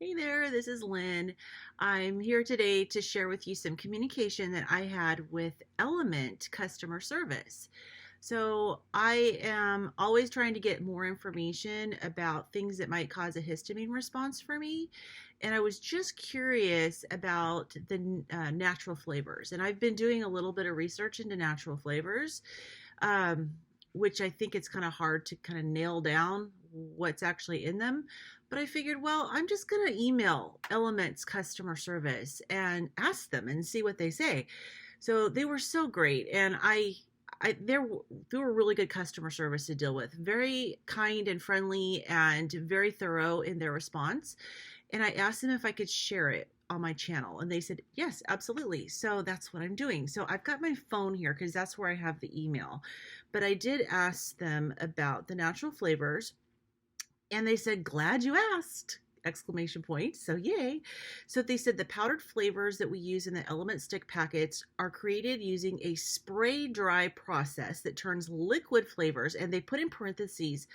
Hey there, this is Lynn. I'm here today to share with you some communication that I had with LMNT customer service. So, I am always trying to get more information about things that might cause a histamine response for me. And I was just curious about the natural flavors. And I've been doing a little bit of research into natural flavors, um, which I think it's kind of hard to kind of nail down what's actually in them. But I figured, well, I'm just going to email Element's customer service and ask them and see what they say. So they were so great, and they were really good customer service to deal with. Very kind and friendly, and very thorough in their response. And I asked them if I could share it on my channel, and they said yes, absolutely. So that's what I'm doing. So I've got my phone here because that's where I have the email. But I did ask them about the natural flavors, and they said, glad you asked! Exclamation point. So yay. So they said the powdered flavors that we use in the Element stick packets are created using a spray dry process that turns liquid flavors, and they put in parentheses,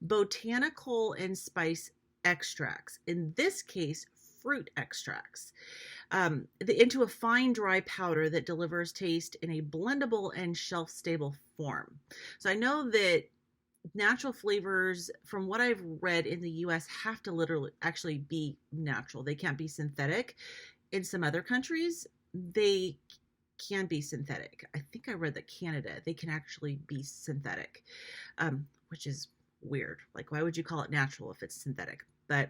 botanical and spice extracts, in this case fruit extracts, into a fine dry powder that delivers taste in a blendable and shelf stable form. So I know that natural flavors, from what I've read in the US, have to literally actually be natural. They can't be synthetic. In some other countries, they can be synthetic. I think I read that Canada, they can actually be synthetic, which is weird. Like, why would you call it natural if it's synthetic? But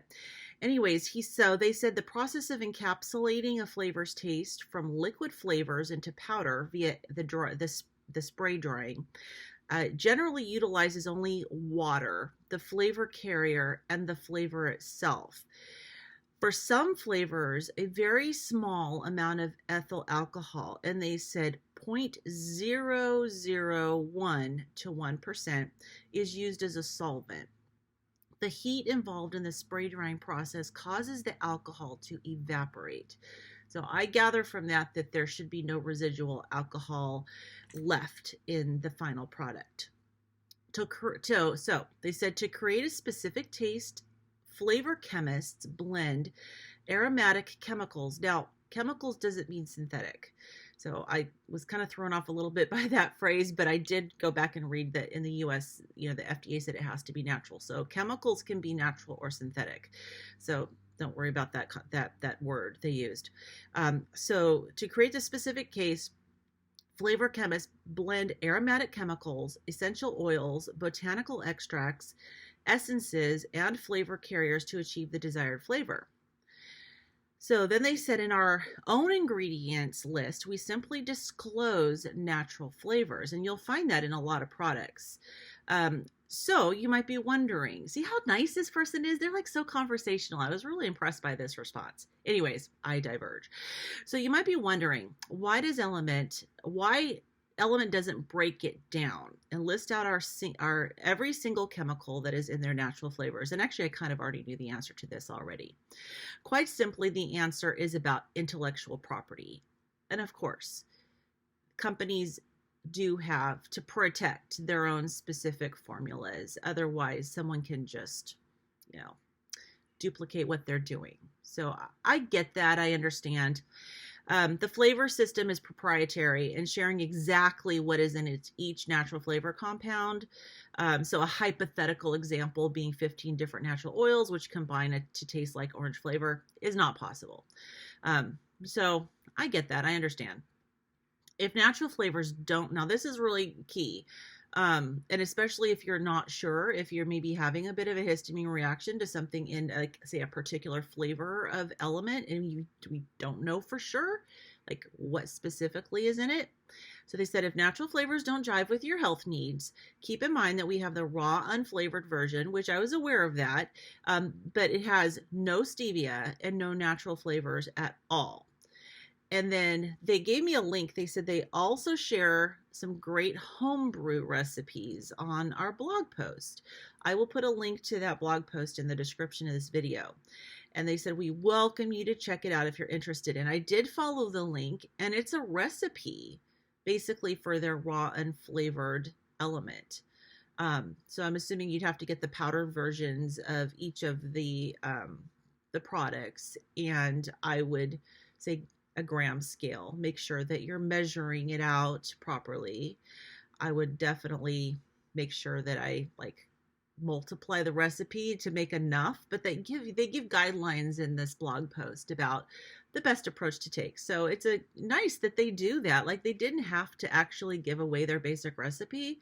anyways, so they said the process of encapsulating a flavor's taste from liquid flavors into powder via the spray drying generally utilizes only water, the flavor carrier, and the flavor itself. For some flavors, a very small amount of ethyl alcohol, and they said 0.001 to 1%, is used as a solvent. The heat involved in the spray drying process causes the alcohol to evaporate. So I gather from that there should be no residual alcohol left in the final product. So they said to create a specific taste, flavor chemists blend aromatic chemicals. Now, chemicals doesn't mean synthetic. So I was kind of thrown off a little bit by that phrase, but I did go back and read that in the US, the FDA said it has to be natural. So chemicals can be natural or synthetic. So don't worry about that word they used. So to create the specific case, flavor chemists blend aromatic chemicals, essential oils, botanical extracts, essences, and flavor carriers to achieve the desired flavor. So then they said in our own ingredients list, we simply disclose natural flavors, and you'll find that in a lot of products. So you might be wondering, see how nice this person is? They're like so conversational. I was really impressed by this response. Anyways, I diverge. So you might be wondering, why Element doesn't break it down and list out our every single chemical that is in their natural flavors. And actually, I kind of already knew the answer to this already. Quite simply, the answer is about intellectual property. And of course, companies do have to protect their own specific formulas. Otherwise, someone can just, duplicate what they're doing. So I get that. I understand. The flavor system is proprietary and sharing exactly what is in each natural flavor compound. So a hypothetical example being 15 different natural oils, which combine to taste like orange flavor, is not possible. So I get that. I understand. If natural flavors don't, now this is really key. And especially if you're not sure, if you're maybe having a bit of a histamine reaction to something in, like, say, a particular flavor of element, and we don't know for sure, like, what specifically is in it. So they said if natural flavors don't jive with your health needs, keep in mind that we have the raw unflavored version, which I was aware of that, but it has no stevia and no natural flavors at all. And then they gave me a link. They said they also share some great homebrew recipes on our blog post. I will put a link to that blog post in the description of this video. And they said, we welcome you to check it out if you're interested. And I did follow the link, and it's a recipe basically for their raw unflavored element. So I'm assuming you'd have to get the powdered versions of each of the the products, and I would say a gram scale. Make sure that you're measuring it out properly. I would definitely make sure that I like multiply the recipe to make enough, but they give guidelines in this blog post about the best approach to take. So it's a nice that they do that. Like they didn't have to actually give away their basic recipe.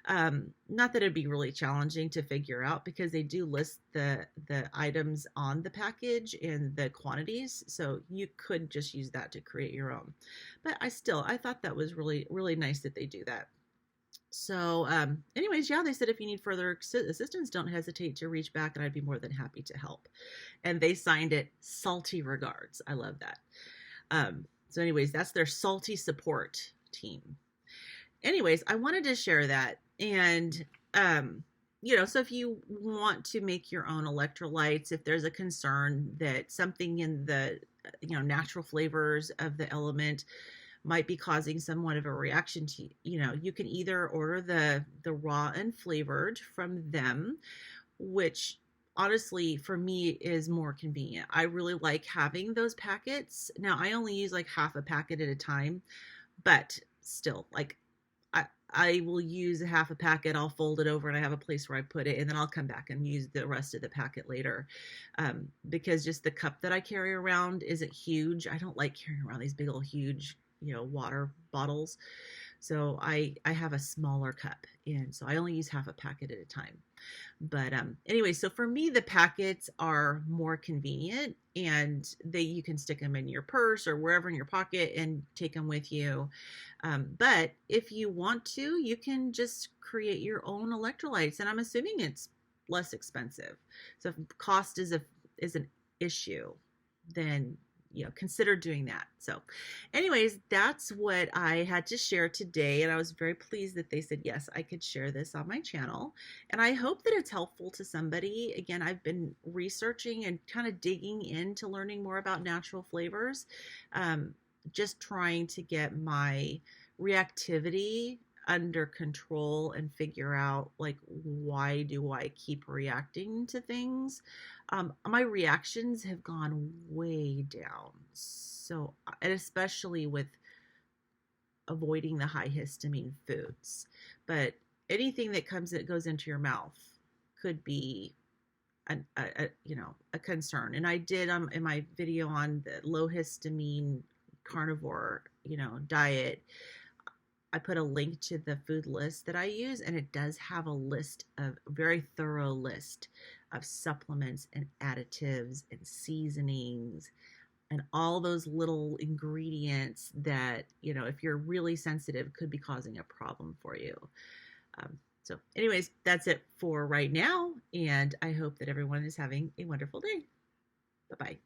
Not that it'd be really challenging to figure out because they do list the items on the package and the quantities, so you could just use that to create your own. But I thought that was really nice that they do that. So, anyways, yeah, they said if you need further assistance, don't hesitate to reach back, and I'd be more than happy to help. And they signed it "Salty Regards." I love that. So, anyways, that's their salty support team. Anyways, I wanted to share that, and so if you want to make your own electrolytes, if there's a concern that something in the natural flavors of the element might be causing somewhat of a reaction to, you can either order the raw and flavored from them, which honestly for me is more convenient. I really like having those packets. Now I only use like half a packet at a time, but still, like I will use a half a packet, I'll fold it over and I have a place where I put it, and then I'll come back and use the rest of the packet later. Because just the cup that I carry around isn't huge. I don't like carrying around these big old huge, water bottles. So I have a smaller cup, and so I only use half a packet at a time. But anyway, so for me, the packets are more convenient, and you can stick them in your purse or wherever in your pocket and take them with you. But if you want to, you can just create your own electrolytes, and I'm assuming it's less expensive. So if cost is an issue, then consider doing that. So anyways, that's what I had to share today, and I was very pleased that they said yes, I could share this on my channel, and I hope that it's helpful to somebody. Again, I've been researching and kind of digging into learning more about natural flavors, just trying to get my reactivity under control and figure out like why do I keep reacting to things. My reactions have gone way down, so, and especially with avoiding the high histamine foods, but anything that goes into your mouth could be a concern. And I did in my video on the low histamine carnivore diet, I put a link to the food list that I use, and it does have a very thorough list of supplements and additives and seasonings and all those little ingredients that, if you're really sensitive, could be causing a problem for you. So anyways, that's it for right now, and I hope that everyone is having a wonderful day. Bye-bye.